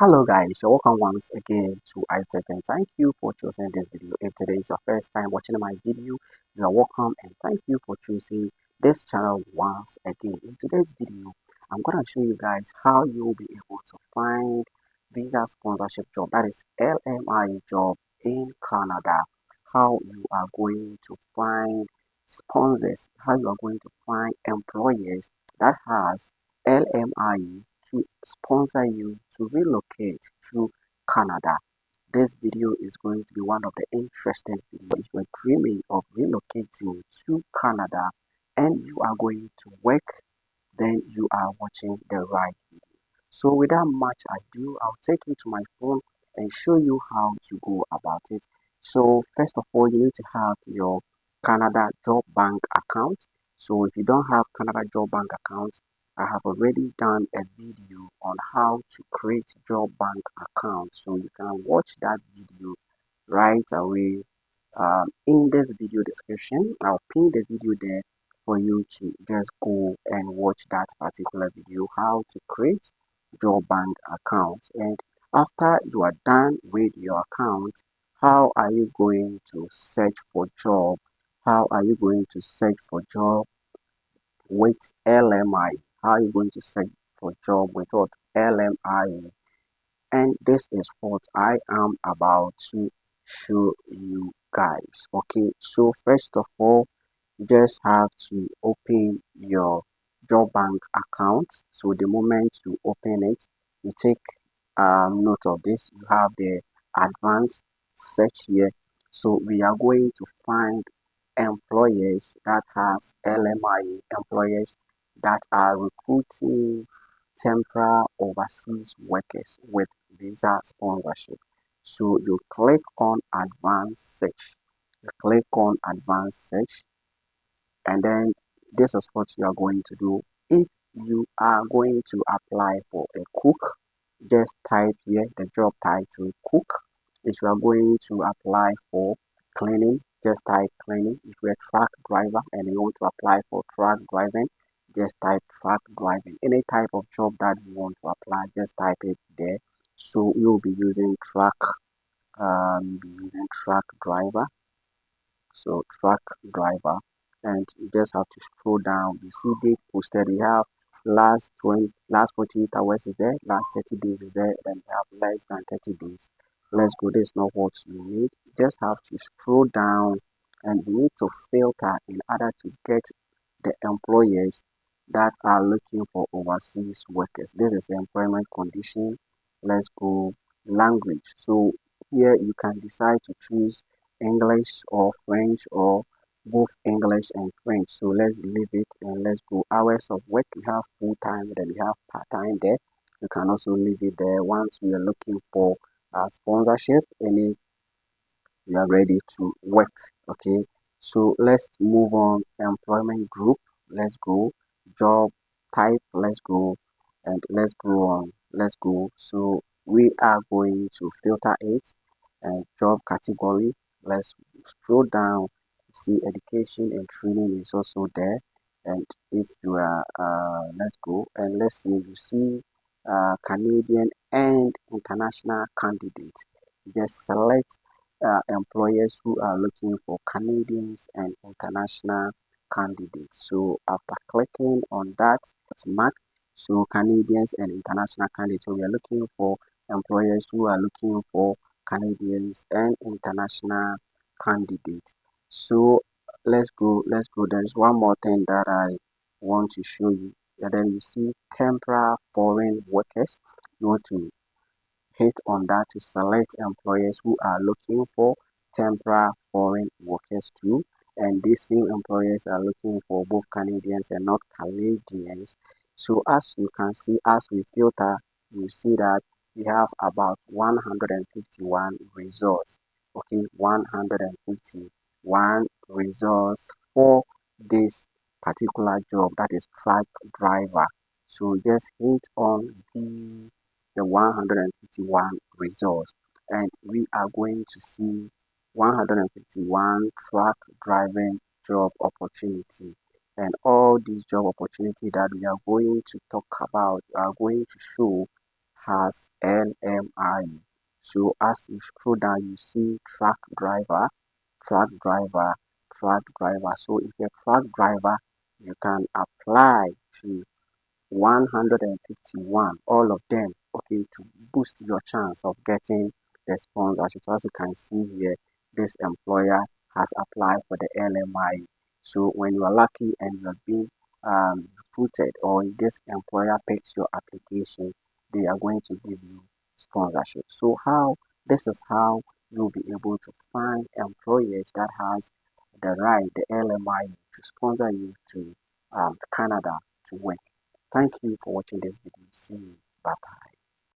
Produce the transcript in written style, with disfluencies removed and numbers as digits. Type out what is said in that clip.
Hello guys, so welcome once again to iTech and thank you for choosing this video. If today is your first time watching my video, you are welcome and thank you for choosing this channel once again. In today's video, I'm going to show you guys how you will be able to find visa sponsorship job, that is LMIA job in Canada. How you are going to find sponsors, how you are going to find employers that has LMIA to sponsor you to relocate to Canada. This video is going to be one of the interesting videos. If you're dreaming of relocating to Canada and you are going to work, then you are watching the right video. So without much ado, I'll take you to my phone and show you how to go about it. So first of all, you need to have your Canada Job Bank account. So if you don't have Canada Job Bank account, I have already done a video on how to create Job Bank account. So you can watch that video right away in this video description. I'll pin the video there for you to just go and watch that particular video, how to create your bank account. And after you are done with your account, how are you going to search for job? How are you going to search for job with LMI? How are you going to search for job with what? LMI? And this is what I am about to show you guys. Okay, so first of all, you just have to open your job bank account. So the moment you open it, you take note of this. You have the advanced search here. So we are going to find employers that has LMIA, employers that are recruiting temporary overseas workers with visa sponsorship. So you click on advanced search. You click on advanced search, and then this is what you are going to do. If you are going to apply for a cook, just type here the job title cook. If you are going to apply for cleaning, just type cleaning. If you're a truck driver and you want to apply for truck driving, just type truck driving. Any type of job that you want to apply, just type it there. So you'll be using truck driver. So truck driver, and you just have to scroll down. You see date posted. You have last 48 hours is there, last 30 days is there, then you have less than 30 days. Let's go. This is not what you need. You just have to scroll down, and you need to filter in order to get the employers that are looking for overseas workers. This is the employment condition. Let's go. Language. So here you can decide to choose English or French or both English and French. So let's leave it and let's go. Hours of work, we have full time, then we have part time there. You can also leave it there. Once we are looking for sponsorship, any we are ready to work. Okay, so let's move on. Employment group, let's go. Job type, let's go, and let's go on. Let's go. So we are going to filter it, and job category, let's scroll down. See education and training is also there. And if you are let's go and let's see, you see Canadian and international candidates. Just select employers who are looking for Canadians and international candidates. So after clicking on that mark, so Canadians and international candidates, so we are looking for employers who are looking for Canadians and international candidates. So let's go. There is one more thing that I want to show you. And then you see temporary foreign workers. You want to hit on that to select employers who are looking for temporary foreign workers too. And these same employers are looking for both Canadians and not Canadians. So as you can see, as we filter, you see that we have about 151 results. Okay, 151 results for this particular job, that is truck driver. So just hit on the 151 results, and we are going to see 151 truck driving job opportunity. And all these job opportunity that we are going to talk about are going to show has LMIA. So as you scroll down, you see truck driver, truck driver. So if you're a truck driver, you can apply to 151, all of them, okay, to boost your chance of getting the sponsorship. So as you can see here, this employer has applied for the LMI. So when you are lucky and you are being recruited, or this employer picks your application, they are going to give you sponsorship. So how this is how you'll be able to find employers that has the right, the LMI, to sponsor you to Canada to work. Thank you for watching this video. See you. Bye bye.